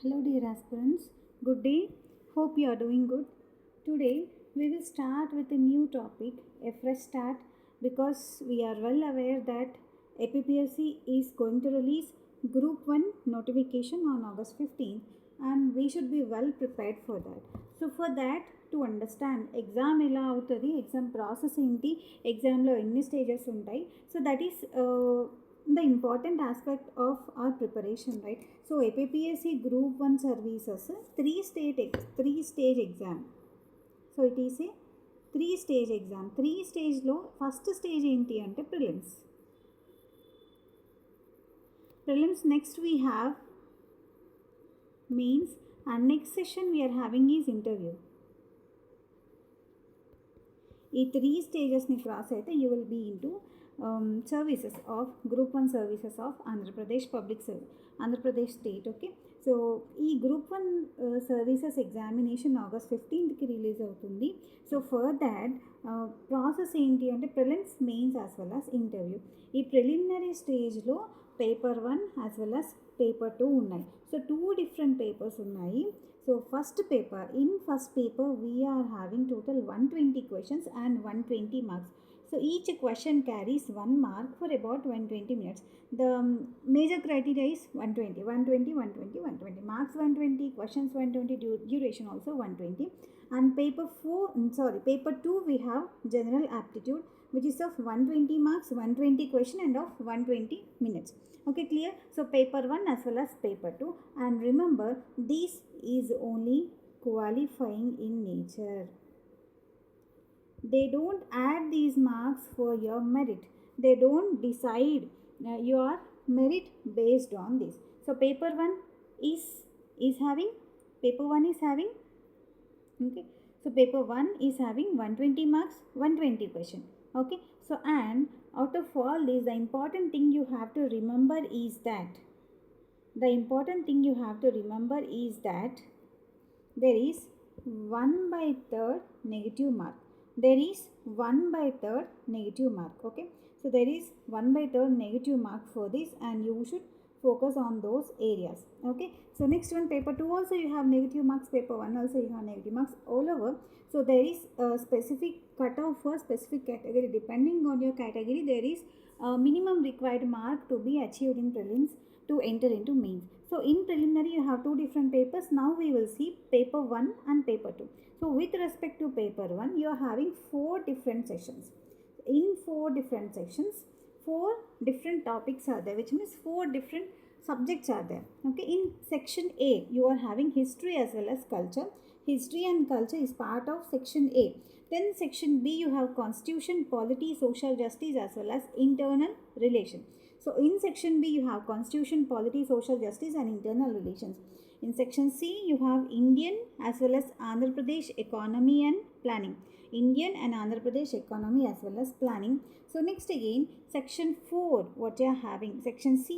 Hello dear aspirants, good day. Hope you are doing good. Today we will start with a new topic, a fresh start, because we are well aware that APPSC is going to release group 1 notification on August 15th and we should be well prepared for that. So for that, to understand exam ఎలా అవుతుంది, exam process ఏంటి, ఎగ్జామ్లో ఎన్ని stages ఉంటాయి, so that is the important aspect of our preparation, right? So APPSC group 1 services three stage exam. So it is a three stage exam. Three stage lo first stage enti ante prelims next we have mains, and next session we are having is interview. ఈ three స్టేజెస్ని cross అయితే you will be into services of group 1 services of Andhra Pradesh public service, Andhra Pradesh state. Okay, so ఈ group 1 services examination August 15కి release అవుతుంది. So for that process ఏంటి అంటే prelims, mains as well as interview. ఈ preliminary స్టేజ్లో paper 1 as well as paper 2 ఉన్నాయి. So 2 different papers ఉన్నాయి. So first paper, in first paper we are having total 120 questions and 120 marks. So each question carries 1 mark for about 120 minutes. The major criteria is 120 marks 120, questions 120, duration also 120. And paper 2 we have general aptitude, which is of 120 marks, 120 question and of 120 minutes. Okay, clear? So paper 1 as well as paper 2, and remember this is only qualifying in nature. They don't add these marks for your merit. They don't decide your merit based on this. So paper 1 is having okay, so paper 1 is having 120 marks, 120 question. Okay, so and out of all this, the important thing you have to remember is that there is 1/3 negative mark. Okay, so there is 1/3 negative mark for this, and you should focus on those areas. Okay, so next one, paper 2 also you have negative marks, paper 1 also you have negative marks all over. So there is a specific cutoff for specific category. Depending on your category, there is a minimum required mark to be achieved in prelims to enter into mains. So in preliminary you have 2 different papers. Now we will see paper 1 and paper 2. So with respect to paper 1, you are having 4 different sessions. In 4 different sections, 4 different topics are there, which means 4 different subjects are there. Okay, in section A you are having history as well as culture. History and culture is part of section A. Then section B you have constitution, polity, social justice as well as internal relation. So in section B you have constitution, polity, social justice and internal relations. In section C you have Indian as well as Andhra Pradesh economy and planning. Indian and Andhra Pradesh economy as well as planning. So next again, section 4 what you are having, section C.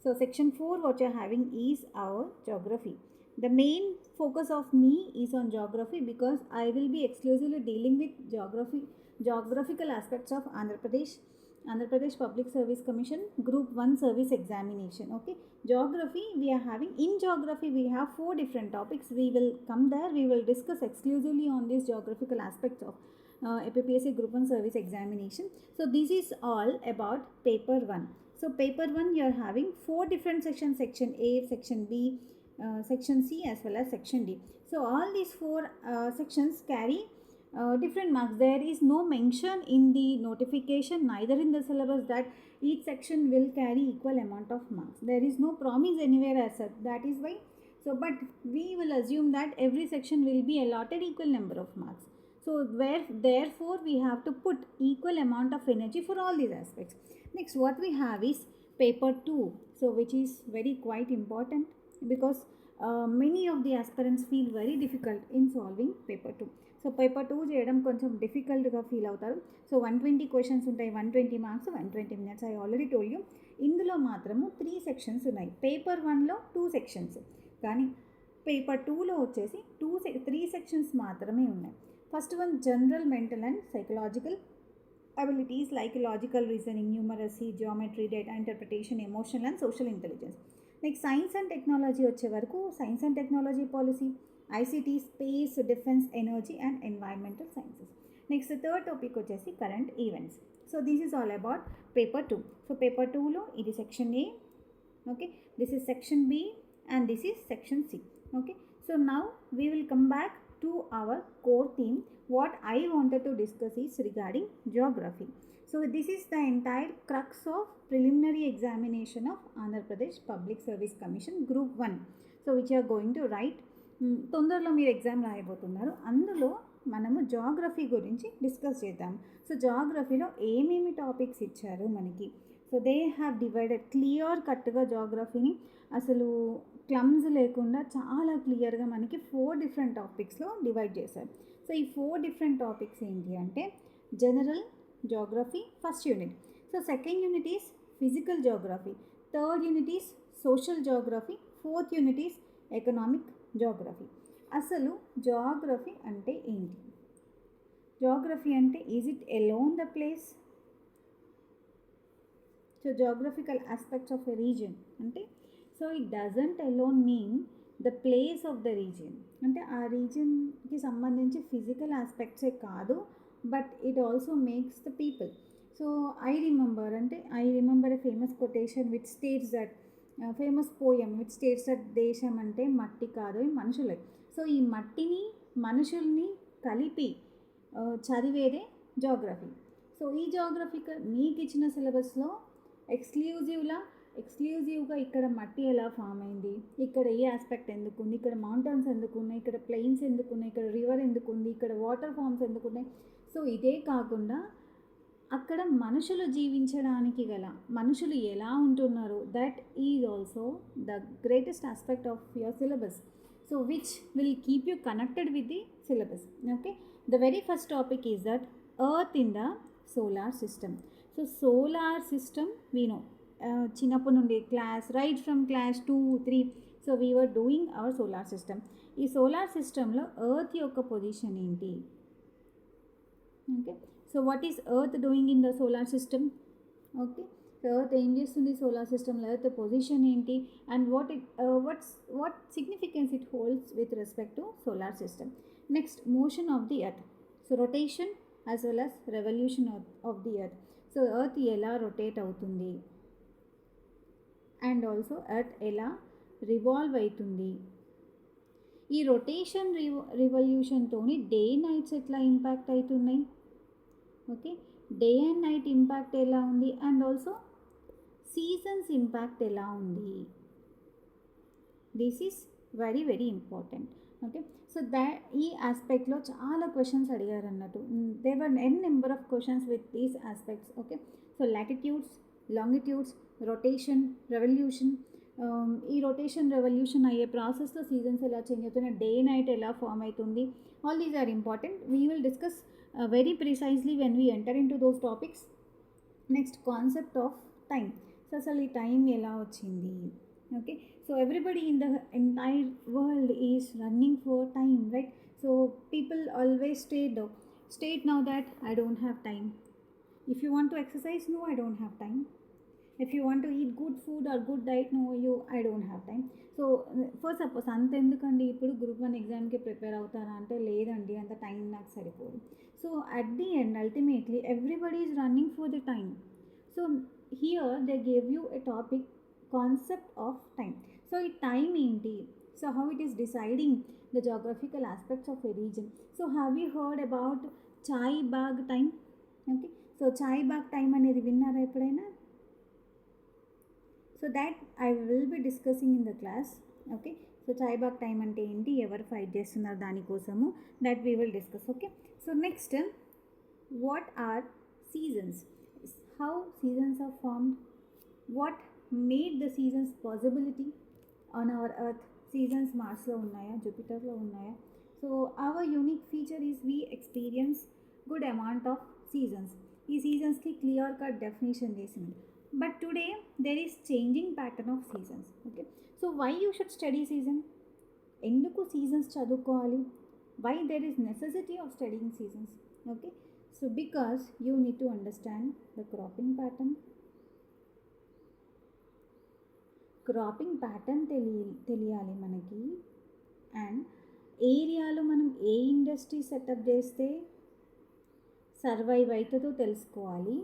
So section 4 what you are having is our geography. The main focus of me is on geography because I will be exclusively dealing with geographical aspects of Andhra Pradesh Public Service Commission Group 1 Service Examination. Okay, geography we are having. In geography we have 4 different topics. We will come there. We will discuss exclusively on these geographical aspects of APPSC Group 1 Service Examination. So this is all about paper 1. So paper 1 you are having 4 different sections: section A, section B, section C as well as section D. So all these 4 sections carry different marks. There is no mention in the notification, neither in the syllabus, that each section will carry equal amount of marks. There is no promise anywhere as such. That is why, so but we will assume that every section will be allotted equal number of marks. So therefore we have to put equal amount of energy for all these aspects. Next what we have is paper 2, so which is very quite important because many of the aspirants feel very difficult in solving paper 2. So paper 2 చేయడం కొంచెం డిఫికల్ట్గా feel అవుతారు. So 120 questions ఉంటాయి, 120 marks, 120 minutes. I already told you. ఇందులో మాత్రము 3 sections ఉన్నాయి. Paper 1లో 2 sections, కానీ paper 2లో వచ్చేసి 3 సెక్షన్స్ మాత్రమే ఉన్నాయి. First one general mental and psychological abilities like logical reasoning, numeracy, geometry, data interpretation, emotional and social intelligence. Next science and technology వచ్చే వరకు science and technology policy, ICT, space, defence, energy and environmental sciences. Next third topic వచ్చేసి current events. So this is all about paper 2. So paper 2లో ఇది section A, okay, this is section B and this is section C. Okay, so now we will come back to our core theme. What I wanted to discuss is regarding geography. So this is the entire crux of preliminary examination of Andhra Pradesh Public Service Commission Group 1. So which you are going to write. తొందరలో మీరు exam రాయబోతున్నారు. అందులో మనము geography గురించి discuss చేద్దాం. So జాగ్రఫీలో ఏమేమి topics ఇచ్చారు మనకి. So they have divided clear కట్గా జాగ్రఫీని అసలు క్లమ్స్ లేకుండా చాలా క్లియర్గా మనకి 4 డిఫరెంట్ టాపిక్స్లో డివైడ్ చేశారు. సో ఈ 4 డిఫరెంట్ టాపిక్స్ ఏంటి అంటే general geography first unit. So second unit is physical geography, third unit is social geography, fourth unit is economic geography. అసలు జాగ్రఫీ అంటే ఏంటి? జాగ్రఫీ అంటే is it alone the place? So geographical aspects of a region అంటే so it doesn't alone mean the place of the region, అంటే ఆ రీజియన్కి సంబంధించి physical ఆస్పెక్ట్సే కాదు, but it also makes the people. So I remember a famous quotation which states that famous poem which states that దేశం అంటే మట్టి కాదు మనుషులే. So ఈ మట్టిని మనుషుల్ని కలిపి చదివేదే జాగ్రఫీ. సో ఈ జాగ్రఫికల్ మీకు ఇచ్చిన సిలబస్లో ఎక్స్క్లూజివ్గా ఇక్కడ మట్టి ఎలా ఫామ్ అయింది, ఇక్కడ ఏ ఆస్పెక్ట్ ఎందుకు ఉంది, ఇక్కడ మౌంటైన్స్ ఎందుకు ఉన్నాయి, ఇక్కడ ప్లెయిన్స్ ఎందుకు ఉన్నాయి, ఇక్కడ రివర్ ఎందుకు ఉంది, ఇక్కడ వాటర్ ఫామ్స్ ఎందుకు ఉన్నాయి. సో ఇదే కాకుండా అక్కడ మనుషులు జీవించడానికి గల మనుషులు ఎలా ఉంటున్నారు, that is also the greatest aspect of your syllabus. So which will keep you connected with the syllabus. Okay, the very first topic is that earth in the solar system. So solar system we know చిన్నప్పటి నుండి class right from class 2, 3. So we were doing our solar system. ఈ solar సిస్టంలో earth యొక్క position ఏంటి? Okay, so what is earth doing in the solar system? Okay, so earth ఏం చేస్తుంది solar సిస్టంలో, earth position ఏంటి and what significance it holds with respect to solar system. Next motion of the earth. So rotation as well as revolution of the earth. So earth ఎలా rotate అవుతుంది and also earth ఎలా revolve అవుతుంది. ఈ rotation రివల్యూషన్తోని day nights ఎట్లా impact అవుతున్నాయి. Okay, day and night impact ఎలా ఉంది and also seasons impact ఎలా ఉంది. This is very very important. Okay, so ఈ ఆస్పెక్ట్లో చాలా క్వశ్చన్స్ అడిగారు అన్నట్టు. They were n number of questions with these aspects. Okay, so latitudes, longitudes, rotation, revolution, ఈ రొటేషన్ రెవల్యూషన్ అయ్యే ప్రాసెస్లో సీజన్స్ ఎలా చేంజ్ అవుతున్నాయి, డే నైట్ ఎలా ఫామ్ అవుతుంది, all these are important. We will discuss very precisely when we enter in to those topics. Next concept of time. So అసలు ఈ time ఎలా వచ్చింది. Okay, so everybody in the entire world is running for time, right? So people always state now that I don't have time. If you want to exercise, no, I don't have time. If you want to eat good food or good diet, no, I don't have time. So for suppose అంత ఎందుకండి ఇప్పుడు group 1 ఎగ్జామ్కి prepare అవుతారా అంటే లేదండి అంత time నాకు సరిపోదు. So at the end ultimately everybody is running for the time. So here they gave you a topic concept of time. So ఈ టైం ఏంటి, so how it is deciding the geographical aspects of a region. So have you heard about chai bagh time? Okay, so chai bagh time అనేది విన్నారా ఎప్పుడైనా? So that I will be discussing in the class. Okay, so chai bagh time అంటే ఏంటి, ఎవరు fight చేస్తున్నారు దానికోసము, that we will discuss. Okay, so next what are seasons, how seasons are formed, what made the seasons possibility on our earth. Seasons మార్స్లో ఉన్నాయా, జూపిటర్లో ఉన్నాయా? So our unique feature is we experience good amount of seasons. ఈ సీజన్స్కి clear cut definition చేసింది. But today there is changing pattern of seasons. Okay, so why you should study season? ఎందుకు seasons చదువుకోవాలి? Why there is necessity of studying seasons? Okay, so because you need to understand the cropping pattern, cropping pattern తెలియాలి మనకి. And ఏరియాలో మనం ఏ industry setup చేస్తే survive అవుతుందో తెలుసుకోవాలి.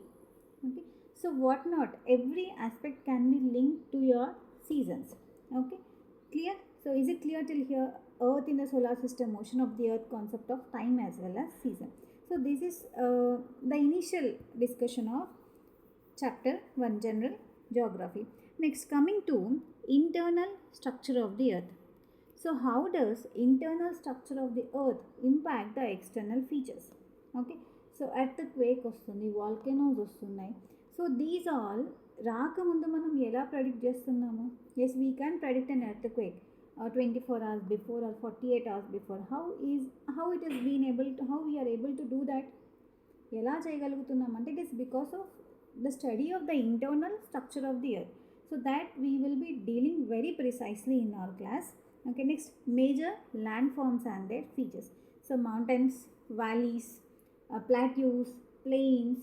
Okay, so what not every aspect can be link to your seasons. Okay, clear? So is it clear till here? Earth in the solar system, motion of the earth, concept of time as well as season. So this is the initial discussion of chapter 1, general geography. Next, coming to internal structure of the earth. So how does internal structure of the earth impact the external features? Okay, so earthquake వస్తుంది, volcanoes వస్తున్నాయి. So these all రాకముందు మనం ఎలా predict చేస్తున్నాము? Yes, we can predict an earthquake 24 hours before or 48 hours before. How it has been able to, how we are able to do that? ఎలా చేయగలుగుతున్నాం అంటే it is because of the study of the internal structure of the earth. So that we will be dealing very precisely in our class. Okay, next, major landforms and their features. So mountains, valleys, plateaus, plains,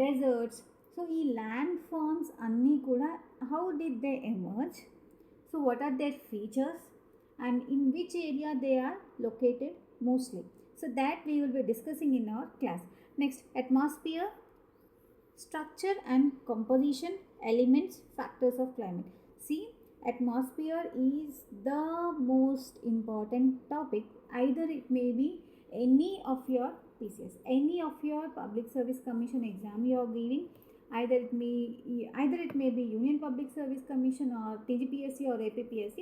deserts. So ఈ landforms అన్నీ కూడా how did they emerge? So what are their features and in which area they are located mostly? So that we will be discussing in our class. Next, atmosphere, structure and composition, elements, factors of climate. See, atmosphere is the most important topic. Either it may be any of your PCS, any of your public service commission exam you are giving, either it may be Union Public Service Commission or TGPSC or APPSC.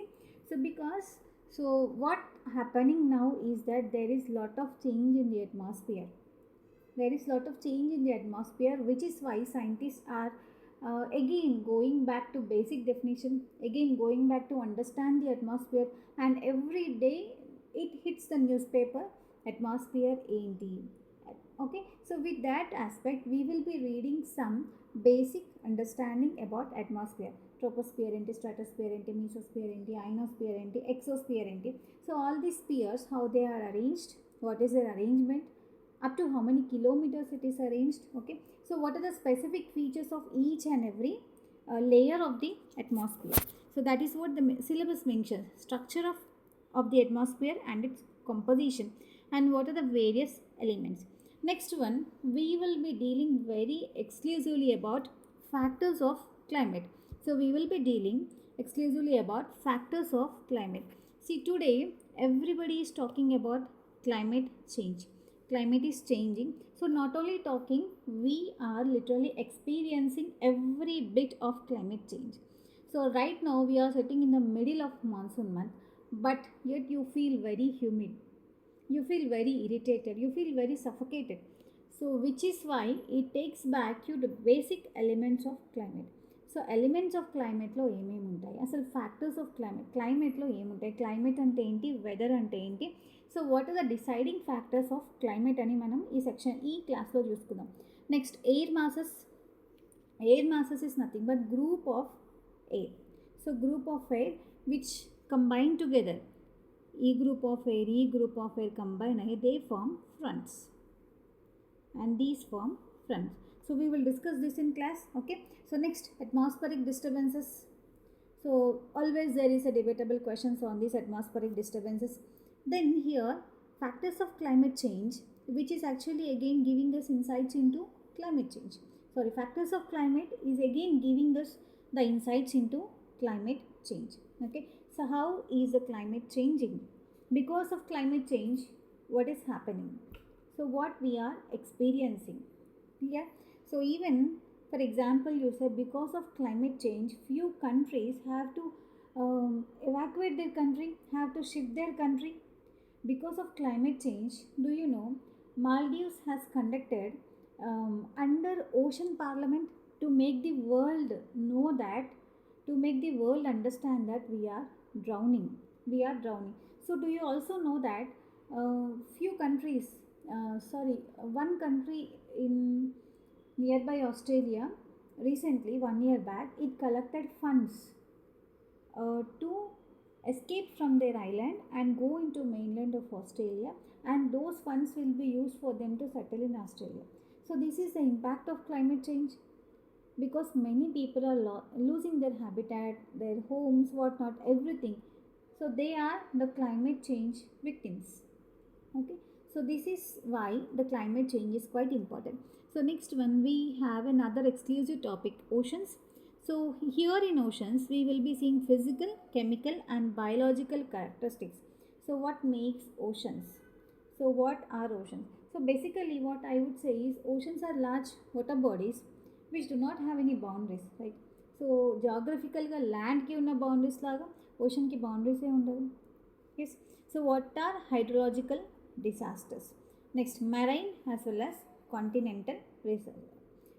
So what happening now is that there is lot of change in the atmosphere. There is lot of change in the atmosphere, which is why scientists are again going back to basic definition, again going back to understand the atmosphere, and every day it hits the newspaper, atmosphere enti. Okay, so with that aspect we will be reading some basic understanding about atmosphere. Troposphere enti, stratosphere enti, mesosphere enti, ionosphere enti, exosphere enti. So all these spheres, how they are arranged, what is their arrangement, up to how many kilometers it is arranged. Okay, so what are the specific features of each and every layer of the atmosphere? So that is what the syllabus mentions: structure of the atmosphere and its composition, and what are the various elements. Next one, we will be dealing very exclusively about factors of climate. So we will be dealing exclusively about factors of climate. See, today everybody is talking about climate change. Climate is changing. So not only talking, we are literally experiencing every bit of climate change. So right now we are sitting in the middle of monsoon month, but yet you feel very humid, you feel very irritated, you feel very suffocated. So which is why it takes back you the basic elements of climate. So elements of క్లైమేట్లో ఏమేమి ఉంటాయి, అసలు factors of క్లైమేట్లో ఏముంటాయి, climate అంటే ఏంటి, weather అంటే ఏంటి, so what are the deciding factors of climate అని మనం ఈ క్లాస్లో చూసుకుందాం. Next, air masses is nothing but group of air. So group of air which combine together, group of air combine, they form fronts, and these form fronts. So we will discuss this in class. Okay, so next, atmospheric disturbances. So always there is a debatable questions on these atmospheric disturbances. Then here, factors of climate change, which is actually again giving us insights into climate change. Factors of climate is again giving us the insights into climate change. Okay, so how is the climate changing? Because of climate change, what is happening? So what we are experiencing. Yeah, so even for example, you say because of climate change, few countries have to evacuate their country, have to shift their country because of climate change. Do you know Maldives has conducted under ocean parliament to make the world know that, to make the world understand that we are drowning. So do you also know that few countries, one country in nearby Australia, recently 1 year back, it collected funds to escape from their island and go into mainland of Australia, and those funds will be used for them to settle in Australia. So this is the impact of climate change. because many people are losing their habitat, their homes, whatnot, everything. So they are the climate change victims. Okay, so this is why the climate change is quite important. So next one, we have another exclusive topic, oceans. So here in oceans we will be seeing physical, chemical and biological characteristics. So what makes oceans? So what are oceans? So basically what I would say is oceans are large water bodies which do not have any boundaries, right? So geographical ga land ki unna boundaries laga ocean ki boundaries e undavu. Yes. So what are hydrological disasters? Next, marine as well as continental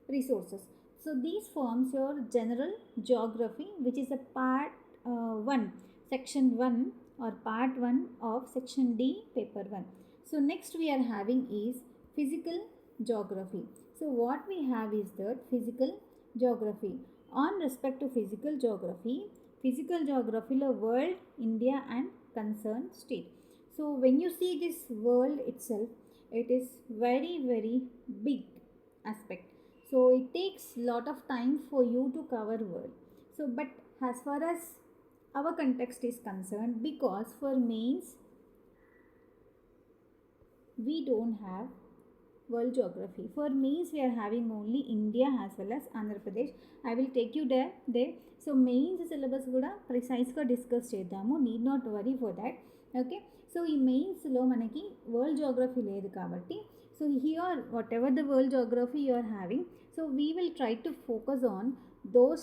resources. So these forms your general geography, which is a part 1, section 1 or part 1 of section D, paper 1. So next we are having is physical geography. So what we have is that physical geography. On respect to physical geography lo world, India and concerned state. So when you see this world itself, it is very very big aspect. So it takes lot of time for you to cover world. So but as far as our context is concerned, because for mains we don't have world geography. For mains we are having only India as well as Andhra Pradesh. I will take you there. So mains syllabus kuda precise ga discuss chedamu, need not worry for that. Okay, so in mains lo manaki world geography ledu kabatti, so here whatever the world geography you are having, so we will try to focus on those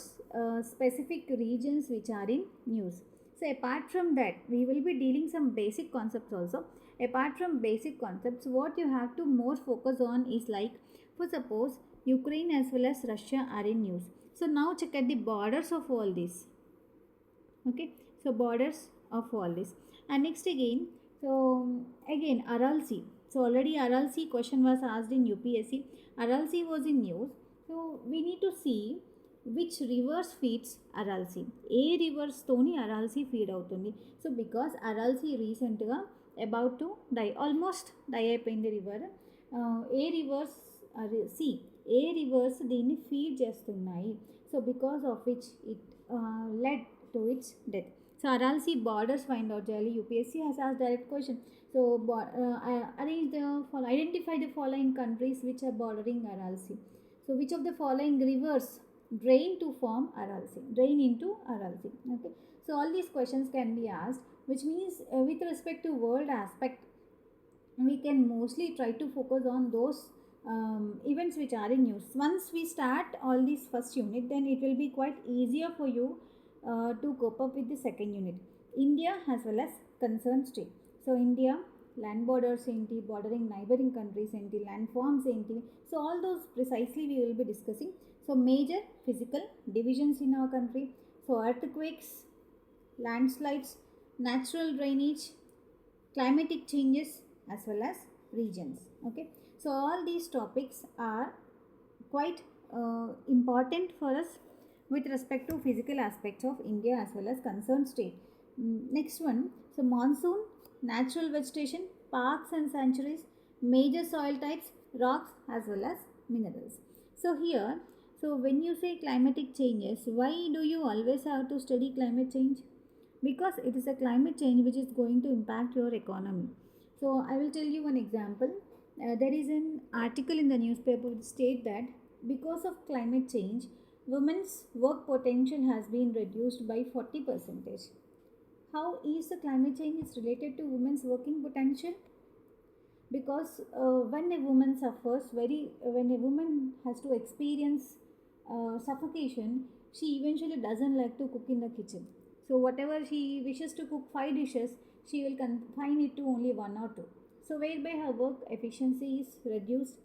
specific regions which are in news. So apart from that we will be dealing some basic concepts also. Apart from basic concepts, what you have to more focus on is like, for suppose Ukraine as well as Russia are in news. So now check at the borders of all this. Okay, so borders of all this. And next again, so again Aral Sea. So already Aral Sea question was asked in UPSC. Aral Sea was in news. So we need to see which rivers feeds Aral Sea. A rivers తోని Aral Sea feed అవుతుంది. So because Aral Sea recent గా about to die, almost die అయిపోయింది river. ఏ reverse C ఏ reverse దీన్ని feed చేస్తున్నాయి. So because of which it led to its death. So Aral Sea borders find out చేయాలి. UPSC has asked direct question. So identify the following countries which are bordering Aral Sea. So which of the following rivers drain to form Aral Sea, drain into Aral Sea. Okay, so all these questions can be asked, which means with respect to world aspect we can mostly try to focus on those events which are in news. Once we start all these first unit, then it will be quite easier for you to cope up with the second unit. India as well as concerned state. So India land borders enti, bordering neighboring countries enti, land forms enti, so all those precisely we will be discussing. So major physical divisions in our country, so earthquakes, landslides, natural drainage, climatic changes as well as regions. Okay, so all these topics are quite important for us with respect to physical aspects of India as well as concerned state. Next one, so monsoon, natural vegetation, parks and sanctuaries, major soil types, rocks as well as minerals. So here, so when you say climatic changes, why do you always have to study climate change? Because it is a climate change which is going to impact your economy. So I will tell you one example. There is an article in the newspaper which state that because of climate change, women's work potential has been reduced by 40%. How is the climate change is related to women's working potential? Because when a woman suffers when a woman has to experience suffocation, she eventually doesn't like to cook in the kitchen. So whatever she wishes to cook 5 dishes, she will confine it to only 1 or 2. So whereby her work efficiency is reduced.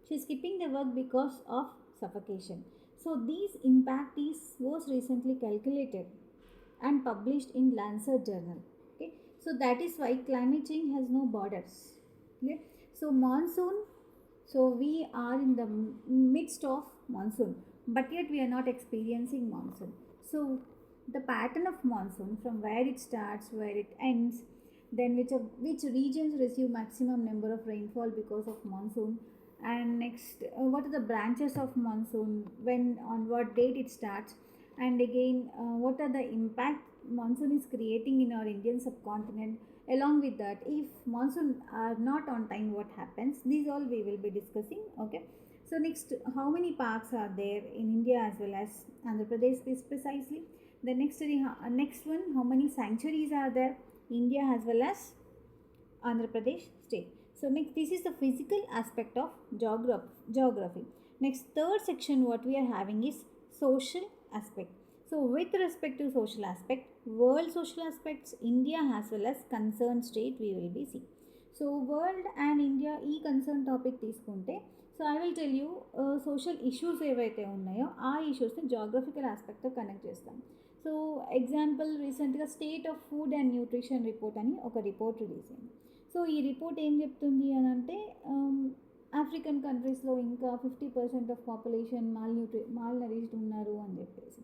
She is skipping the work because of suffocation. So this impact was recently calculated and published in Lancet journal. Okay, so that is why climate change has no borders. Okay, so monsoon, so we are in the midst of monsoon, but yet we are not experiencing monsoon. So the pattern of monsoon, from where it starts, where it ends, then which regions receive maximum number of rainfall because of monsoon, And next, what are the branches of monsoon, when, on what date it starts, and again what are the impact monsoon is creating in our Indian subcontinent. Along with that, if monsoon are not on time, what happens, these all we will be discussing. Okay, so next, how many parks are there in India as well as Andhra Pradesh precisely. The next one, how many sanctuaries are there India as well as Andhra Pradesh state. So next, this is the physical aspect of geography. Next, third section, what we are having is social aspect. So with respect to social aspect, world social aspects, India as well as concerned state, we will be seeing. So world and India ఈ concern topic తీసుకుంటే, so I will tell you social issues ఏవైతే ఉన్నాయో ఆ ఇష్యూస్ని geographical ఆస్పెక్ట్తో connect చేస్తాం. So example, రీసెంట్గా state of food and nutrition report అని ఒక report release అయింది. సో ఈ రిపోర్ట్ ఏం చెప్తుంది అని అంటే, ఆఫ్రికన్ కంట్రీస్లో ఇంకా 50% ఆఫ్ పాపులేషన్ మాల్నరిష్డ్ ఉన్నారు అని చెప్పేసి.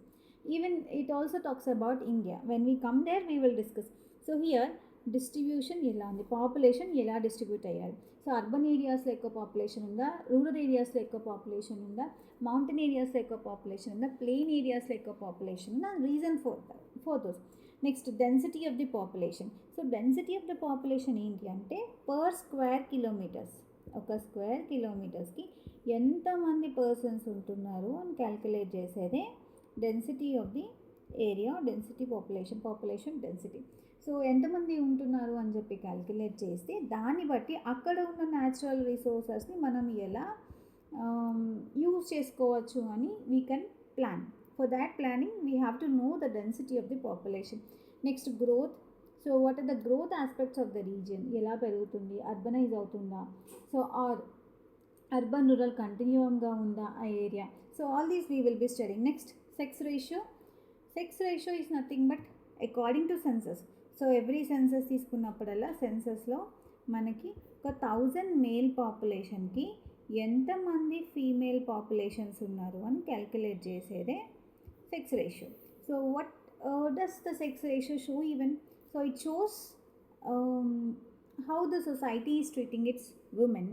Even it also talks about India. When we come there we will discuss. So here distribution ఎలా ఉంది, పాపులేషన్ ఎలా డిస్ట్రిబ్యూట్ అయ్యారు. సో అర్బన్ ఏరియాస్లో ఎక్కువ పాపులేషన్ ఉందా, రూరల్ ఏరియాస్లో ఎక్కువ పాపులేషన్ ఉందా, మౌంటైన్ ఏరియాస్లో ఎక్కువ పాపులేషన్ ఉందా, ప్లెయిన్ ఏరియాస్లో ఎక్కువ పాపులేషన్ ఉందా, reason for those. Next, density of the population. So density of the population ఏంటి అంటే, పర్ స్క్వేర్ కిలోమీటర్స్, ఒక స్క్వేర్ కిలోమీటర్స్కి ఎంతమంది పర్సన్స్ ఉంటున్నారు అని క్యాల్కులేట్ చేసేదే density of the area, density population density. So ఎంతమంది ఉంటున్నారు అని చెప్పి క్యాల్కులేట్ చేస్తే, దాన్ని బట్టి అక్కడ ఉన్న న్యాచురల్ రిసోర్సెస్ని మనం ఎలా యూజ్ చేసుకోవచ్చు అని we can plan. For that planning we have to know the density of the population. Next, growth. So what are the growth aspects of the region, ఎలా పెరుగుతుంది, అర్బనైజ్ అవుతుందా, సో ఆర్ అర్బన్ రూరల్ కంటిన్యూమ్గా ఉందా ఆ area. So all these we will be studying. Next, sex ratio. Sex ratio is nothing but according to census. So every census తీసుకున్నప్పుడల్లా సెన్సస్లో మనకి ఒక 1000 మేల్ పాపులేషన్కి ఎంతమంది ఫీమేల్ పాపులేషన్స్ ఉన్నారు అని క్యాల్కులేట్ చేసేదే sex ratio. So what does the sex ratio show even? So it shows how the society is treating its women.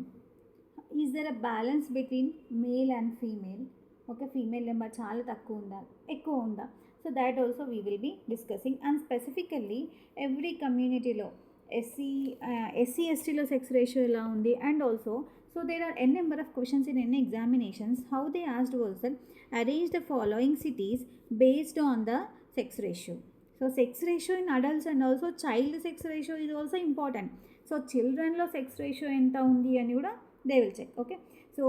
Is there a balance between male and female? Okay, female number చాలా తక్కువ ఉందా, ఎక్కువ ఉందా? So that also we will be discussing. And specifically every కమ్యూనిటీలో SC ఎస్టీలో sex ratio ఎలా ఉంది, and also so there are n number of questions in an examinations. How they asked was that arrange the following cities based on the sex ratio. So sex ratio in adults and also child sex ratio is also important. So childrenలో sex ratio ఎంత ఉంది అని కూడా they will check. Okay, so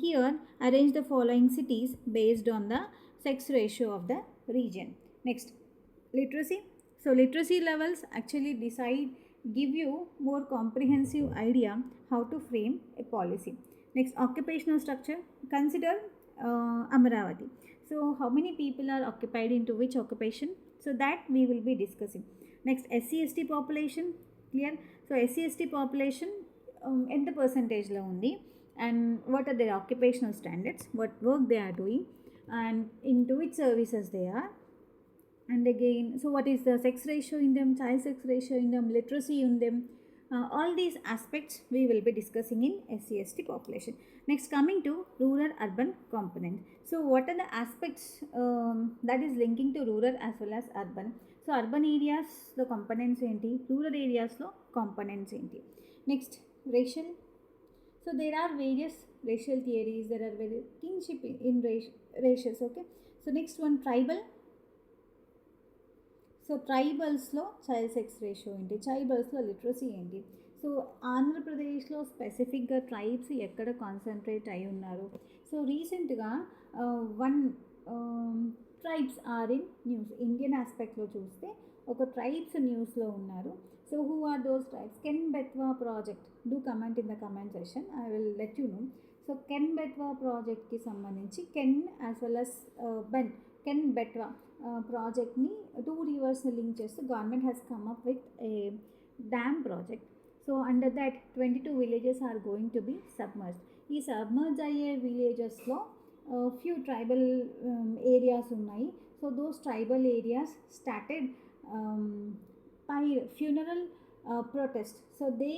here arrange the following cities based on the sex ratio of the region. Next, literacy. So literacy levels actually give you more comprehensive idea how to frame a policy. Next, occupational structure. Consider Amaravati. So how many people are occupied into which occupation? So that we will be discussing. Next, SC/ST population. Clear? So SC/ST population ఎంత పర్సంటేజ్లో ఉంది, and what are their occupational standards, what work they are doing, and into which services they are. And again, so what is the sex ratio in them, child sex ratio in them, literacy in them. All these aspects we will be discussing in SC/ST population. Next, coming to rural urban component. So what are the aspects that is linking to rural as well as urban? So urban areas lo components enti, rural areas lo components enti. Next, racial. So there are various racial theories, there are various kinship in races. Okay, so next one, tribal. So ట్రైబల్స్లో child sex ratio ఏంటి, ట్రైబల్స్లో literacy ఏంటి. So ఆంధ్రప్రదేశ్లో స్పెసిఫిక్గా tribes ఎక్కడ concentrate అయి ఉన్నారు. So రీసెంట్గా 1 tribes are in news. Indian ఆస్పెక్ట్లో చూస్తే ఒక ట్రైబ్స్ న్యూస్లో ఉన్నారు. So who are those tribes? Ken Betwa project. Do comment in the comment session, I will let you know. So Ken Betwa ప్రాజెక్ట్కి సంబంధించి Ken as well as Ben, Ken Betwa ప్రాజెక్ట్ని 2 రివర్స్ని లింక్ చేస్తూ government has come up with a dam project. So under that 22 villages are going to be submerged. ఈ submerge అయ్యే విలేజెస్లో few tribal areas ఉన్నాయి. So those tribal areas started funeral protest. So they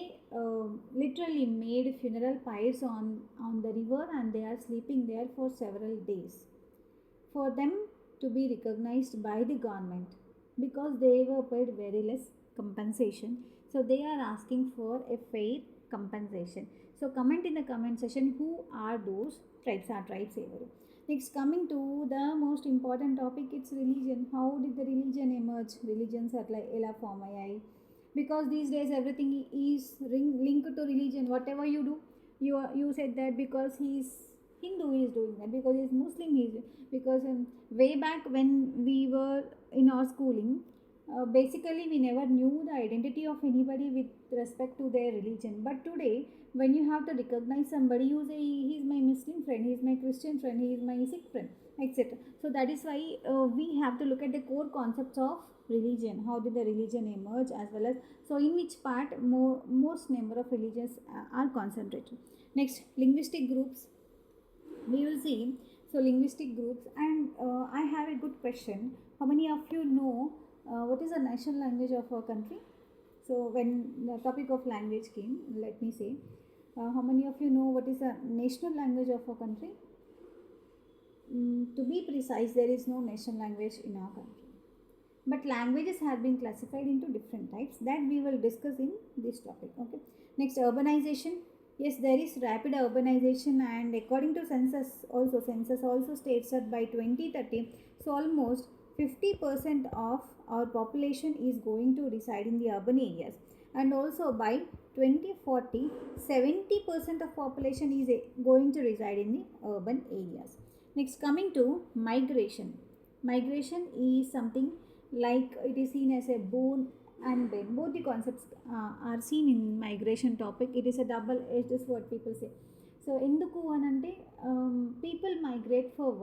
literally made funeral pyres on the river, and they are sleeping there for several days for them to be recognized by the government, because they were paid very less compensation. So they are asking for a fair compensation. So comment in the comment section who are those tribes. Are tribes evaru. Next, coming to the most important topic, it's religion. How did the religion emerge? Religions are like ela form ai, because these days everything is linked to religion. Whatever you do, you said that because he's Hindu he is doing that, because he's Muslim he is, because way back when we were in our schooling, basically we never knew the identity of anybody with respect to their religion. But today, when you have to recognize somebody, you say he's my Muslim friend, he's my Christian friend, he is my Sikh friend, etc. So that is why we have to look at the core concepts of religion. How did the religion emerge, as well as so in which part most number of religions are concentrated. Next, linguistic groups we will see. So linguistic groups, and I have a good question. How many of you know what is the national language of our country? So when the topic of language came, let me say, how many of you know what is the national language of our country? To be precise, there is no national language in our country, but languages have been classified into different types that we will discuss in this topic. Okay. Next, urbanization. Yes, there is rapid urbanization, and according to census also states that by 2030, so almost 50% of our population is going to reside in the urban areas, and also by 2040, 70% of population is going to reside in the urban areas. Next, coming to migration. Migration is something like it is seen as a boon and bane. Both the concepts are seen in migration topic. It is a double-edged sword, people say. So ఎందుకు అని అంటే people migrate for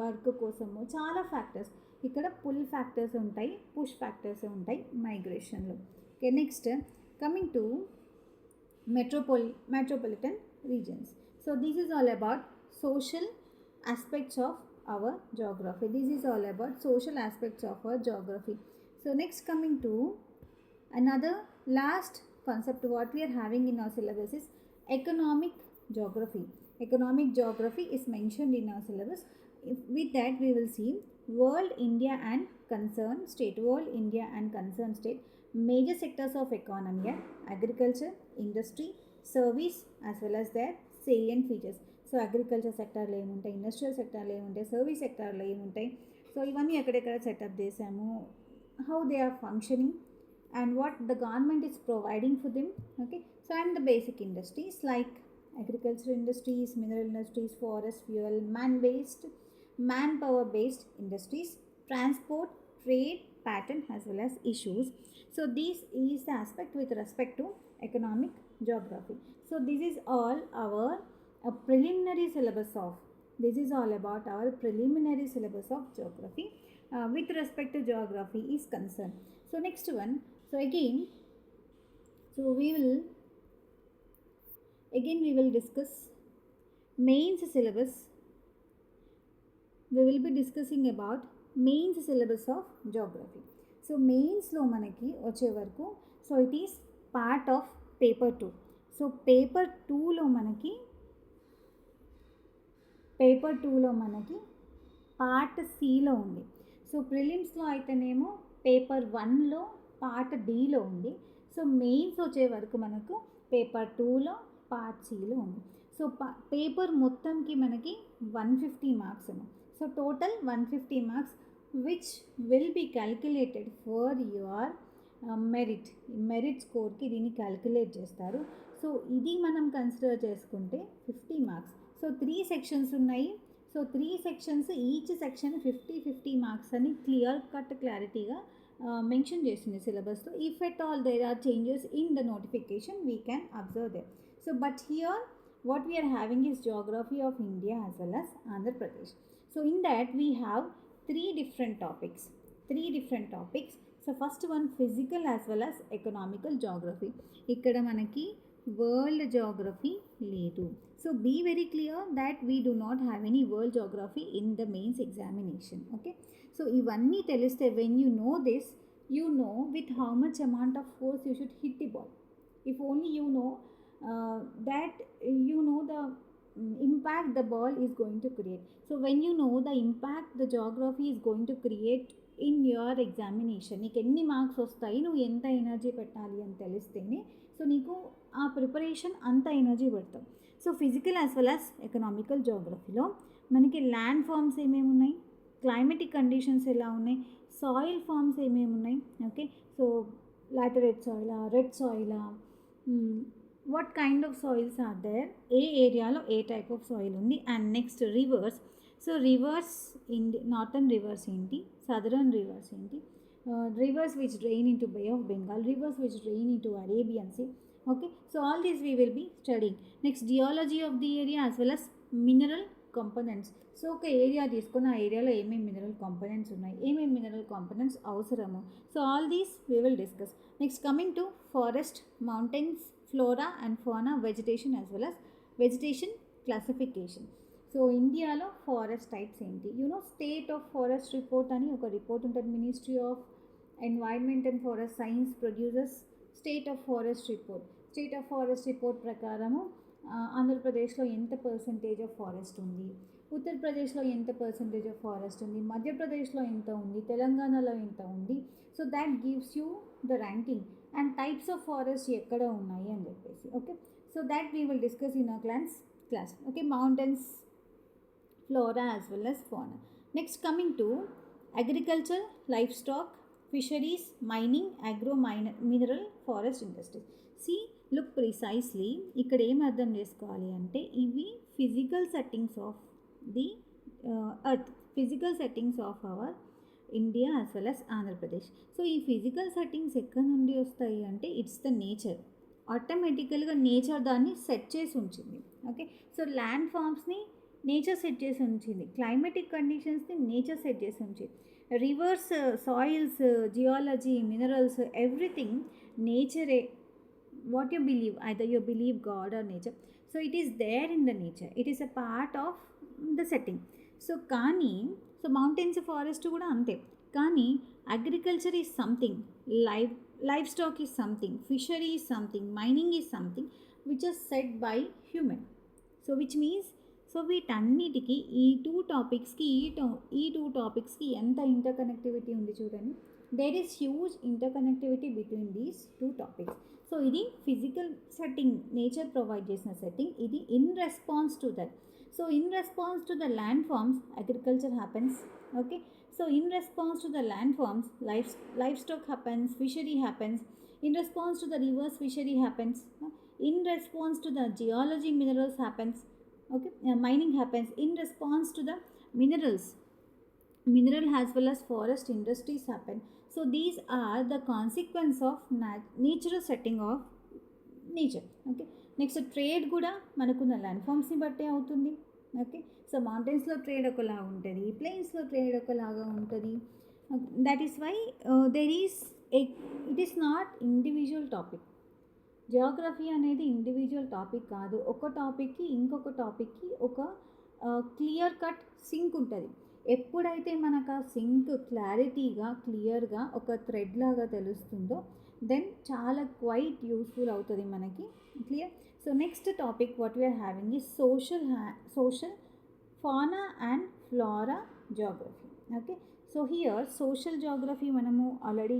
work కోసము చాలా factors. ఇక్కడ pull factors ఉంటాయి, push factors ఉంటాయి మైగ్రేషన్లో. Okay. Next, coming to metropolitan regions. So this is all about social aspects of our geography. This is all about social aspects of our geography. So next, coming to another last concept what we are having in our syllabus is economic geography. Economic geography is mentioned in our syllabus. With that we will see world, India and concerned state. World, India and concerned state. Major sectors of economy are agriculture, industry, service as well as their salient features. So agriculture సెక్టార్లో ఏముంటాయి, industrial సెక్టార్లో ఏముంటాయి, service సెక్టార్లో ఏముంటాయి, so ఇవన్నీ ఎక్కడెక్కడ setup చేసాము, how they are functioning and what the government is providing for them. Okay. So and the basic industries like agriculture industries, mineral industries, forest, fuel, manpower based industries, transport, trade pattern as well as issues. So this is the aspect with respect to economic geography. So this is all our preliminary syllabus of, this is all about our preliminary syllabus of geography with respect to geography is concerned. So next one, so again we will discuss mains syllabus. We will be discussing about mains syllabus of geography. So mains lo manaki vache varaku, so it is part of paper 2. So paper 2 lo manaki part సిలో ఉంది. So ప్రిలిమ్స్లో అయితేనేమో paper 1లో part డిలో ఉంది. So mains వచ్చే వరకు మనకు paper 2లో part సిలో ఉంది. సో పేపర్ మొత్తంకి మనకి 150 మార్క్స్ ఉన్నాయి. So total 150 marks which will be calculated for your merit స్కోర్కి దీన్ని క్యాల్కులేట్ చేస్తారు. సో ఇది మనం కన్సిడర్ చేసుకుంటే 50 మార్క్స్. సో 3 సెక్షన్స్ ఉన్నాయి. So 3 sections, each section 50 marks అని క్లారిటీగా మెన్షన్ చేసింది సిలబస్లో. If at all there are changes in the notification we can observe there. So but here what we are having is geography of India as well as Andhra Pradesh. So in that we have three different topics. So first one, physical as well as economical geography. ikkada manaki world geography ledu. So be very clear that we do not have any world geography in the mains examination. Okay. So ivanni teliste, when you know this, you know with how much amount of force you should hit the ball. If only you know that you know the impact the ball is going to create. So when you know the impact the geography is going to create in your examination, నీకు ఎన్ని marks వస్తాయి, నువ్వు ఎంత energy పెట్టాలి అని తెలిస్తేనే so నీకు ఆ ప్రిపరేషన్ అంత ఎనర్జీ పెడతాం. So physical as well as economical జోగ్రఫీలో మనకి ల్యాండ్ ఫార్మ్స్ ఏమేమి ఉన్నాయి, క్లైమేటిక్ కండిషన్స్ ఎలా ఉన్నాయి, సాయిల్ ఫార్మ్స్ ఏమేమి ఉన్నాయి. ఓకే, సో లాటరైట్ సాయిలా, రెడ్ సాయిలా, what kind of soils are there, ఏ ఏరియాలో ఏ టైప్ ఆఫ్ సాయిల్ ఉంది. And next rivers. So rivers northern rivers ఏంటి, సదరన్ రివర్స్ ఏంటి, rivers which drain in to bay of Bengal, rivers which drain in to Arabian sea. Okay, so all these we will be studying. Next geology of the area as well as mineral components. So ఒక area తీసుకొని ఆ ఏరియాలో ఏమేమి mineral components ఉన్నాయి, ఏమేమి mineral components అవసరము. So all these we will discuss. Next coming to forest, mountains, flora and fauna, vegetation as well as vegetation classification. So ఇండియాలో forest types ఏంటి, you know state of forest report అని ఒక report ఉంటుంది. Ministry of environment and forest science producers state of forest report. State of forest report ప్రకారము ఆంధ్రప్రదేశ్లో ఎంత percentage of forest ఉంది, ఉత్తరప్రదేశ్లో ఎంత పర్సంటేజ్ ఆఫ్ ఫారెస్ట్ ఉంది, మధ్యప్రదేశ్లో ఎంత ఉంది, తెలంగాణలో ఎంత ఉంది. So that gives you the ranking and types of forest ఎక్కడ ఉన్నాయి అని చెప్పేసి. Okay, so that we will discuss in our class. Okay, mountains, flora as well as fauna. Next coming to agriculture, livestock, fisheries, mining, mineral, forest industries. See, look precisely, ఇక్కడ ఏం అర్థం చేసుకోవాలి అంటే ఇవి physical settings of the earth, physical settings of our India as well as Andhra Pradesh. So ఈ physical settings ఎక్కడి నుండి వస్తాయి అంటే ఇట్స్ ద నేచర్. ఆటోమేటికల్గా నేచర్ దాన్ని సెట్ చేసి ఉంచింది. ఓకే, సో ల్యాండ్ ఫార్మ్స్ని నేచర్ సెట్ చేసి ఉంచింది, క్లైమేటిక్ కండిషన్స్ని నేచర్ సెట్ చేసి ఉంచింది, rivers, soils, geology, minerals, everything నేచరే. what you believe, either you believe God or nature, so it is there in the nature, it is a part of the setting. So కానీ so mountains, forest కూడా అంతే. కానీ agriculture is something, livestock is something, fishery is something, mining is something which is set by human. So which means so వీటన్నిటికీ ఈ two టాపిక్స్కి ఎంత interconnectivity ఉంది చూడండి. There is huge interconnectivity between these two topics. So ఇది physical setting, nature provide చేసిన setting, ఇది in response to that. So in response to the land forms agriculture happens. Okay, so in response to the landforms livestock happens, fishery happens. In response to the rivers, fishery happens. In response to the geology, minerals happens. Okay, mining happens. In response to the mineral as well as forest industries happen. So these are the consequence of natural setting of nature. Okay, next trade కూడా మనకున్న land ఫార్మ్స్ని బట్టే అవుతుంది. Okay, so మౌంటైన్స్లో trade ఒకలాగా ఉంటుంది, ప్లెయిన్స్లో trade ఒకలాగా ఉంటుంది. That is why it is not individual topic. Geography అనేది individual topic కాదు. ఒక టాపిక్కి ఇంకొక టాపిక్కి ఒక క్లియర్ కట్ సింక్ ఉంటుంది. ఎప్పుడైతే మనకు ఆ సింక్ క్లారిటీగా, క్లియర్గా ఒక థ్రెడ్ లాగా తెలుస్తుందో దెన్ చాలా క్వైట్ యూస్ఫుల్ అవుతుంది మనకి. Clear? So next topic what we're having is social fauna and flora geography. Okay, so here social geography మనము ఆల్రెడీ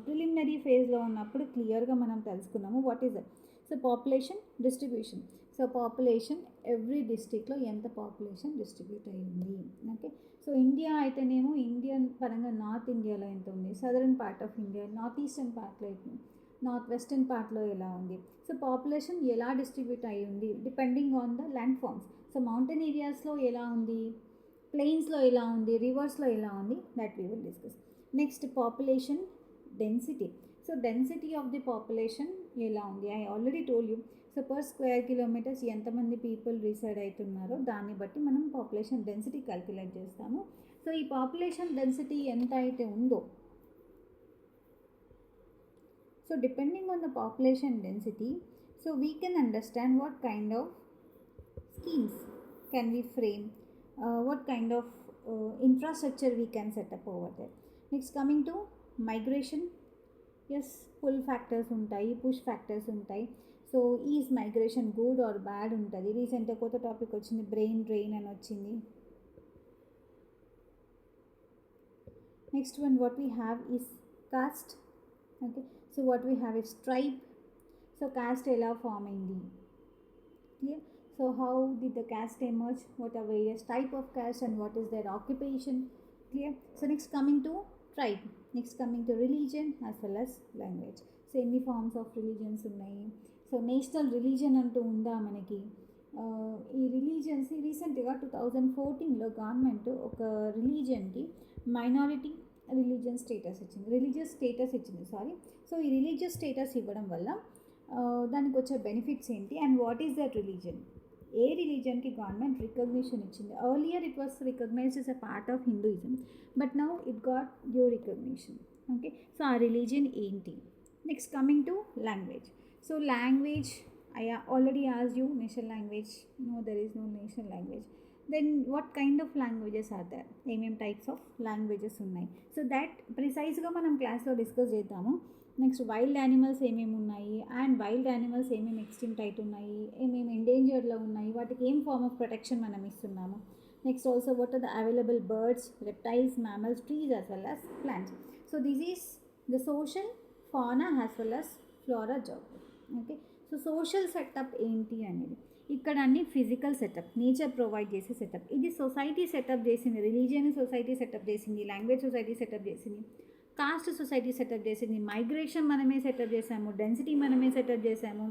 ప్రిలిమినరీ ఫేజ్లో ఉన్నప్పుడు క్లియర్గా మనం తెలుసుకున్నాము. What is that? So population distribution. So population every డిస్ట్రిక్ట్లో ఎంత పాపులేషన్ డిస్ట్రిబ్యూట్ అయ్యింది. Okay, so India అయితేనేమో ఇండియన్ పరంగా నార్త్ ఇండియాలో ఎంత ఉంది, southern part of India, north eastern పార్ట్లో, నార్త్ వెస్టర్న్ పార్ట్లో ఎలా ఉంది. సో పాపులేషన్ ఎలా డిస్ట్రిబ్యూట్ అయ్యి ఉంది depending on the landforms. So mountain ఏరియాస్లో ఎలా ఉంది, ప్లెయిన్స్లో ఎలా ఉంది, రివర్స్లో ఎలా ఉంది, that we will discuss. Next population density. So density of the population ఎలా ఉంది, I already told you. So per square kilometres ఎంతమంది పీపుల్ రీసైడ్ అవుతున్నారో దాన్ని బట్టి మనం పాపులేషన్ డెన్సిటీ క్యాల్కులేట్ చేస్తాము. సో ఈ పాపులేషన్ డెన్సిటీ ఎంత అయితే ఉందో, so depending on the population density, so we can understand what kind of schemes can we frame, what kind of infrastructure we can set up over there. Next coming to migration, yes pull factors ఉంటాయి, push factors ఉంటాయి. So is migration good or bad ఉంటుంది. రీసెంట్గా కొత్త టాపిక్ వచ్చింది, brain drain అని వచ్చింది. Next one what we have is caste. Okay, so what we have is tribe. So caste ఎలా ఫామ్ అయింది, clear. So how did the caste emerge, what are various type of caste and what is their occupation, clear. So next coming to tribe, next coming to religion as well as language. So ఎన్ని forms of religions ఉన్నాయి. So national religion అంటూ ఉందా మనకి. ఈ religions రీసెంట్గా 2014లో government ఒక రిలీజియన్కి మైనారిటీ రిలీజియస్ స్టేటస్ ఇచ్చింది. సో ఈ రిలీజియస్ స్టేటస్ ఇవ్వడం వల్ల దానికి వచ్చే బెనిఫిట్స్ ఏంటి and what is that religion. ఏ రిలీజన్కి గవర్నమెంట్ రికగ్నిషన్ ఇచ్చింది. Earlier it was recognised as a part of Hinduism, but now it got due recognition. Okay, so ఆ రిలీజన్ ఏంటి. Next coming to language. So language I already asked you national language. No, there is no national language. Then what kind of languages are there, ఏమేమి types of languages ఉన్నాయి. So that ప్రిసైజ్గా మనం క్లాస్లో discuss చేద్దాము. Next wild animals ఏమేమి ఉన్నాయి and wild animals ఏమేమి extinct అవుతున్నాయి, ఏమేమి ఎండేంజర్డ్లో ఉన్నాయి, వాటికి ఏం ఫార్మ్ ఆఫ్ ప్రొటెక్షన్ మనం ఇస్తున్నాము. Next also what are the available birds, reptiles, mammals, trees as well as plants. So this is the social fauna as well as flora geography. Okay, so social setup ఏంటి అనేది ఇక్కడ అన్ని physical setup, nature provide చేసే setup. ఇది society setup చేసింది, religion society setup చేసింది, language society setup చేసింది, cost society setup చేసింది, మైగ్రేషన్ మనమే సెటప్ చేసాము, డెన్సిటీ మనమే సెటప్ చేసాము.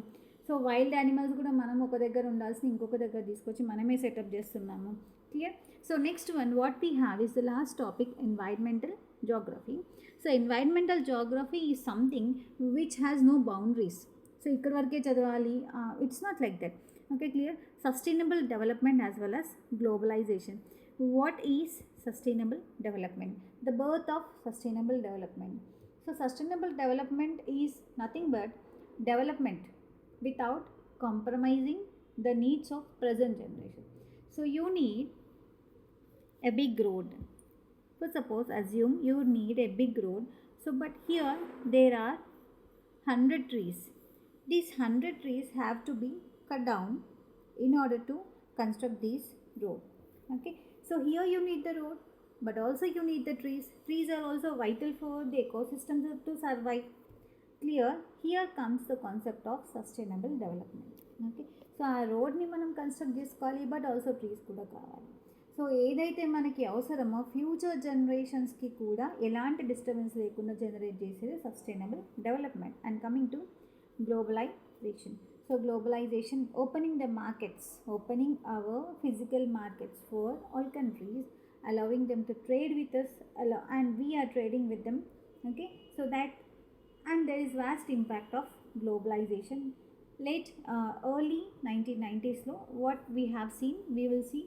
సో వైల్డ్ యానిమల్స్ కూడా మనం ఒక దగ్గర ఉండాల్సిన ఇంకొక దగ్గర తీసుకొచ్చి మనమే సెటప్ చేస్తున్నాము. Clear. So next one what we have is the last topic, environmental geography. So environmental geography is something which has no boundaries. So ఇక్కడ వరకే చదవాలి, it's not like that. Okay, clear. Sustainable development as well as globalisation. What is sustainable development? The birth of sustainable development. So sustainable development is nothing but development without compromising the needs of present generation. So you need a big road. So suppose assume you need a big road. So but here there are 100 trees. These 100 trees have to be cut down in order to construct this road. Okay, so here you need the road, but also you need the trees. Trees are also vital for the ecosystem to survive. Clear. Here comes the concept of sustainable development. Okay, so ఆ రోడ్ని మనం construct చేసుకోవాలి, but also trees కూడా కావాలి. So ఏదైతే మనకి అవసరమో future జనరేషన్స్కి కూడా ఎలాంటి డిస్టర్బెన్స్ లేకుండా జనరేట్ చేసేది sustainable development. And coming to globalisation. So globalization, opening the markets, opening our physical markets for all countries, allowing them to trade with us, and we are trading with them. Okay, so that, and there is vast impact of globalization. Late early 1990s lo what we have seen, we will see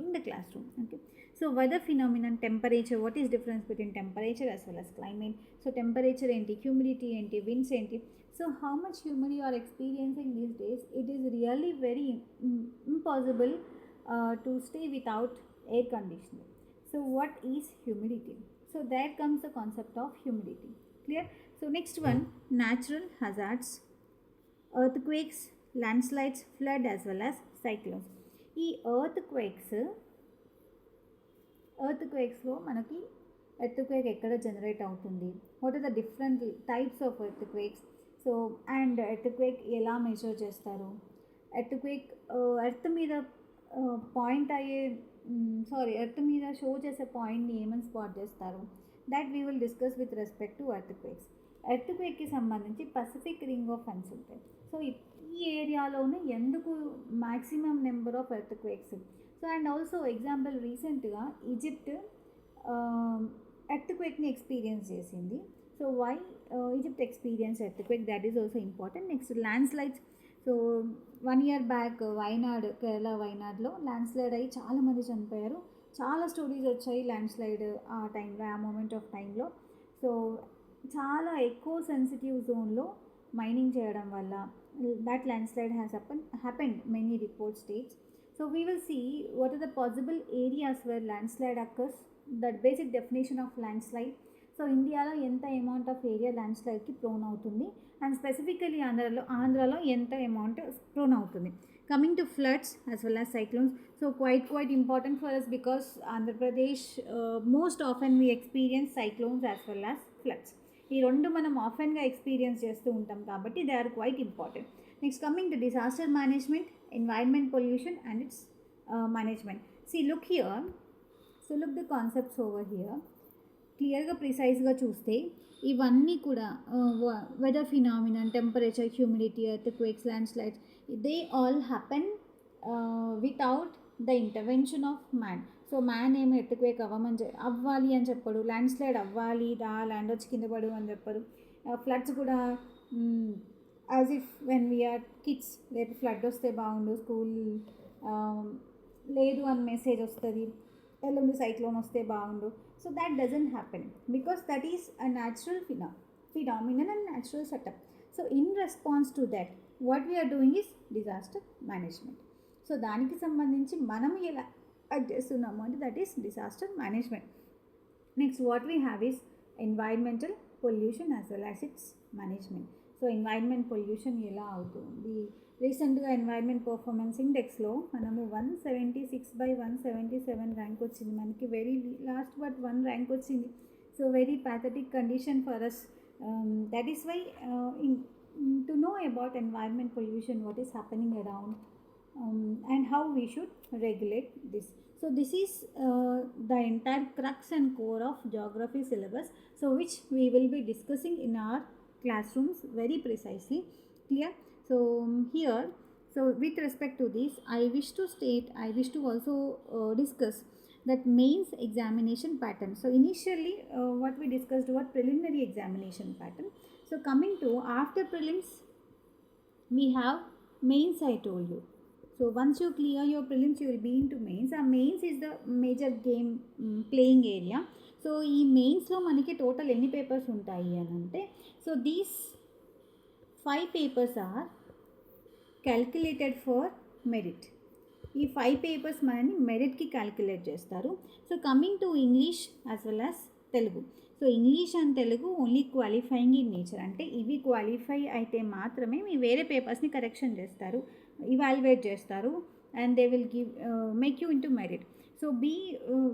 in the classroom. Okay, so weather phenomenon, temperature, what is difference between temperature as well as climate. So temperature enti, humidity enti, winds enti. So how much humidity you are experiencing these days, it is really very impossible to stay without air conditioning. So what is humidity? So there comes the concept of humidity. Clear. So next one, natural hazards, earthquakes, landslides, flood as well as cyclones. ఈ earthquakesలో మనకి earthquake ఎక్కడ generate అవుతుంది, what are the different types of earthquakes. So and earthquake ఎలా measure చేస్తారు, earthquake earth మీద point అయ్యే earth మీద show చేసే పాయింట్ని ఏమని స్పాట్ చేస్తారు, that we will discuss with respect to earthquakes. ఎర్త్క్వేక్కి సంబంధించి పసిఫిక్ రింగ్ ఆఫ్ ఫెన్స్ ఉంటాయి. సో ఈ ఏరియాలోనే ఎందుకు maximum number of earthquakes. So and also example, రీసెంట్గా ఈజిప్ట్ ఎర్త్క్వేక్ని ఎక్స్పీరియన్స్ చేసింది. So why Egypt experience earthquake, that is also important. Next land slides. So 1 year back Wayanad, Kerala వైనాడ్లో ల్యాండ్ స్లైడ్ అయ్యి చాలామంది చనిపోయారు. చాలా స్టోరీస్ వచ్చాయి ల్యాండ్ స్లైడ్ ఆ టైంలో, ఆ మూమెంట్ ఆఫ్ టైంలో. సో చాలా ఎక్కువ సెన్సిటివ్ జోన్లో మైనింగ్ చేయడం వల్ల that landslide has happened, many report states. So we will see what are the possible areas where landslide occurs, that basic definition of landslide. So ఇండియాలో ఎంత అమౌంట్ ఆఫ్ ఏరియా ల్యాండ్ స్లైడ్కి prone అవుతుంది and specifically ఆంధ్రాలో ఎంత amount prone అవుతుంది. Coming to floods as well as cyclones, so quite important for us because Andhra Pradesh most often we experience cyclones as well as floods. ఈ రెండు మనం ఆఫెన్గా experience చేస్తూ ఉంటాం కాబట్టి they are quite important. Next coming to disaster management, environment pollution and its management. Look here, so look the concepts over here. క్లియర్గా ప్రిసైజ్గా చూస్తే ఇవన్నీ కూడా weather phenomenon, temperature, humidity, earthquakes, landslides, they all happen without the intervention of man. So man ఏమి earthquake అవ్వాలి అని చెప్పడు, land slide అవ్వాలి ల్యాండ్ వచ్చి కింద పడు అని చెప్పరు. ఫ్లడ్స్ కూడా as if when we're kids, రేపు ఫ్లడ్ వస్తే బాగుండు, స్కూల్ లేదు అని మెసేజ్ వస్తుంది, ఎల్లుండి సైక్లోన్ వస్తే బాగుండు. So that doesn't happen because that is a natural phenomenon and natural setup. So in response to that, what we are doing is disaster management. So దానికి సంబంధించి మనం ఎలా చేస్తున్నాము అంటే that is disaster management. Next what we have is environmental pollution as well as its management. So environment pollution ఎలా అవుతుంది? రీసెంట్గా environment performance ఇండెక్స్లో మనము 176/177 ర్యాంక్ వచ్చింది, మనకి వెరీ లాస్ట్ బట్ 1 ర్యాంక్ వచ్చింది. So very pathetic condition for us. That is why to know about environment pollution, what is happening around and how we should regulate this. So this is the entire crux and core of geography syllabus, so which we will be discussing in our classrooms very precisely. Clear? So here, so with respect to this, I wish to also discuss that mains examination pattern. So initially what we discussed was preliminary examination pattern. So coming to after prelims, we have mains. I told you. So once you clear your prelims, you will be into mains. And mains is the major game playing area. So ఈ మెయిన్స్లో మనకి total ఎన్ని papers ఉంటాయి అని అంటే, so these 5 papers are calculated for merit. ఈ 5 papers మనని మెరిట్కి క్యాల్కులేట్ చేస్తారు. So coming to English as well as Telugu. So English and Telugu only qualifying in nature, అంటే ఇవి క్వాలిఫై అయితే మాత్రమే మీ వేరే పేపర్స్ని కరెక్షన్ చేస్తారు, evaluate చేస్తారు, and they will make you into merit. So be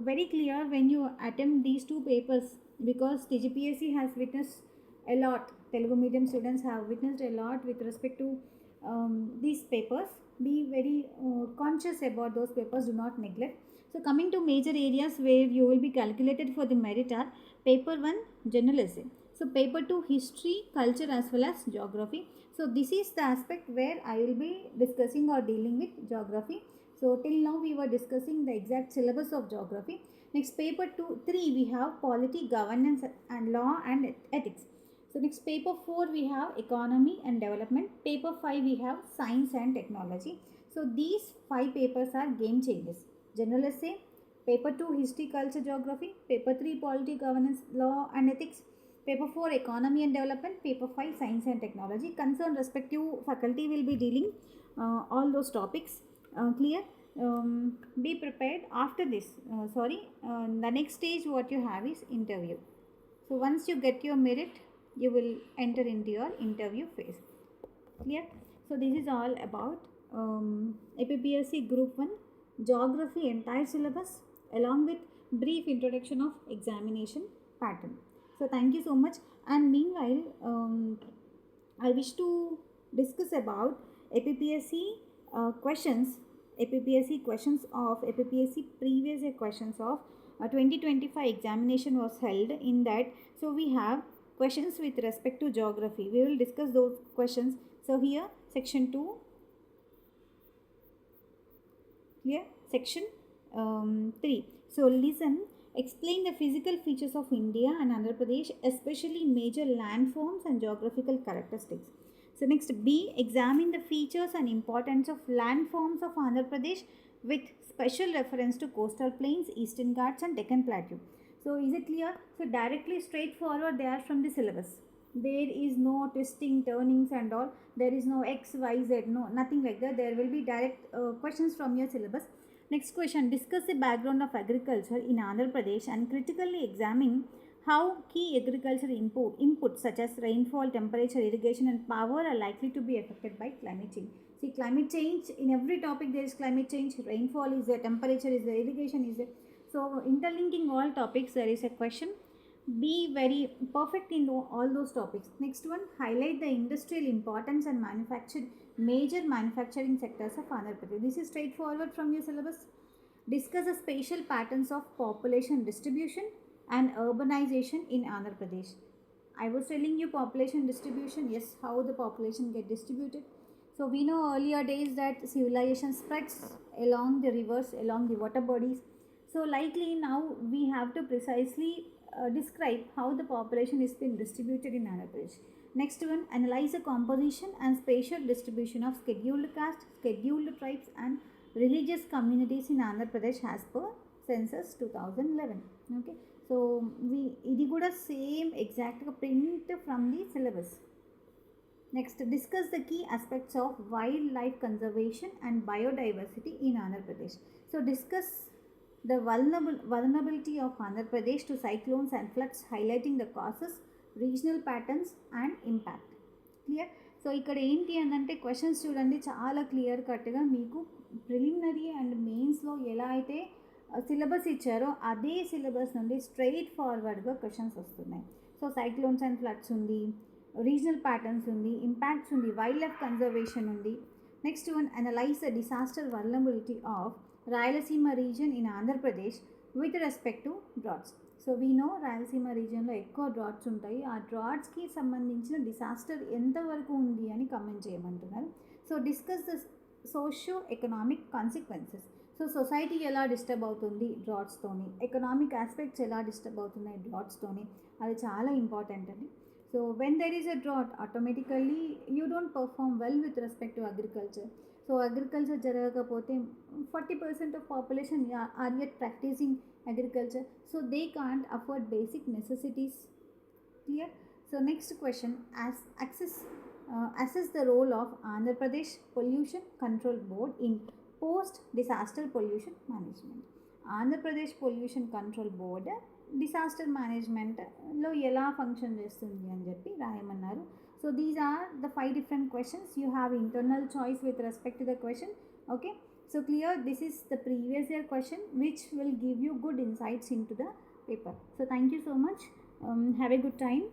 very clear when you attempt these 2 papers because TGPSC has witnessed a lot, Telugu medium students have witnessed a lot with respect to these papers. Be very conscious about those papers, do not neglect. So coming to major areas where you will be calculated for the merit are paper 1 general essay, so paper 2 history, culture as well as geography. So this is the aspect where I will be discussing or dealing with geography. So till now we were discussing the exact syllabus of geography. Next paper 3 we have polity, governance and law and ethics. So next paper 4 we have economy and development. Paper 5 we have science and technology. So these 5 papers are game changers. General essay, paper 2 history, culture, geography, paper 3 polity, governance, law and ethics, paper 4 economy and development, paper 5 science and technology. Concerned respective faculty will be dealing all those topics. Clear? Be prepared. After this, the next stage what you have is interview. So once you get your merit, you will enter into your interview phase. Clear? So this is all about APPSC Group 1 Geography entire syllabus along with brief introduction of examination pattern. So thank you so much. And meanwhile, I wish to discuss about APPSC questions of APPSC previous year questions of 2025 examination was held in that. So we have questions with respect to geography. We will discuss those questions. So here section 2, here section 3. So listen. Explain the physical features of India and Andhra Pradesh, especially major landforms and geographical characteristics. So next B, examine the features and importance of landforms of Andhra Pradesh with special reference to coastal plains, Eastern Ghats and Deccan Plateau. So is it clear? So directly straightforward they are from the syllabus. There is no twisting, turnings and all. There is no X, Y, Z, no, nothing like that. There will be direct questions from your syllabus. Next question, discuss the background of agriculture in Andhra Pradesh and critically examine how key agriculture inputs such as rainfall, temperature, irrigation and power are likely to be affected by climate change. See, climate change, in every topic there is climate change. Rainfall is there, temperature is there, irrigation is there. So interlinking all topics, there is a question. Be very perfect in all those topics. Next one, highlight the industrial importance and major manufacturing sectors of Andhra Pradesh. This is straightforward from your syllabus. Discuss the spatial patterns of population distribution and urbanization in Andhra Pradesh. I was telling you population distribution, yes, how the population get distributed. So we know earlier days that civilization spreads along the rivers, along the water bodies. So likely now we have to precisely describe how the population is being distributed in Andhra Pradesh. Next one, analyze the composition and spatial distribution of scheduled caste, scheduled tribes and religious communities in Andhra Pradesh as per census 2011. Okay, so ఇది కూడా same ఎగ్జాక్ట్గా print from the syllabus. Next, discuss the key aspects of wild life conservation and biodiversity in Andhra Pradesh. So discuss the vulnerability of Andhra Pradesh to cyclones and floods, highlighting the causes, regional patterns and impact. Clear? So ఇక్కడ ఏంటి అంటే questions చూడండి, చాలా clear కట్గా మీకు preliminary and మెయిన్స్లో ఎలా అయితే సిలబస్ ఇచ్చారో అదే సిలబస్ నుండి స్ట్రైట్ ఫార్వర్డ్గా క్వశ్చన్స్ వస్తున్నాయి. సో సైక్లోన్స్ అండ్ ఫ్లడ్స్ ఉంది, రీజనల్ ప్యాటర్న్స్ ఉంది, ఇంపాక్ట్స్ ఉంది, వైల్డ్ లైఫ్ కన్జర్వేషన్ ఉంది. Next one, analyse the disaster vulnerability of Rayalaseema region in Andhra Pradesh with respect to droughts. So we know Rayalaseema రీజన్లో ఎక్కువ డ్రాట్స్ ఉంటాయి. ఆ డ్రాట్స్కి సంబంధించిన డిసాస్టర్ ఎంతవరకు ఉంది అని కమెంట్ చేయమంటున్నారు. So discuss the socio economic consequences. So society ఎలా డిస్టర్బ్ అవుతుంది డ్రాట్స్తోని, ఎకనామిక్ ఆస్పెక్ట్స్ ఎలా డిస్టర్బ్ అవుతున్నాయి డ్రాట్స్తోని, అది చాలా ఇంపార్టెంట్ అండి. So when there is a drought, automatically you don't perform well with respect to agriculture. So agriculture జరగకపోతే 40% of population are yet practising agriculture, so they can't afford basic necessities. Clear? So next question, assess the role of Andhra Pradesh Pollution Control Board in post disaster pollution management. Andhra Pradesh Pollution Control Board disaster management lo ela function chestundi ani cheppi raayamanaru. So these are the 5 different questions. You have internal choice with respect to the question. Okay, so clear, this is the previous year question which will give you good insights into the paper. So thank you so much. Have a good time.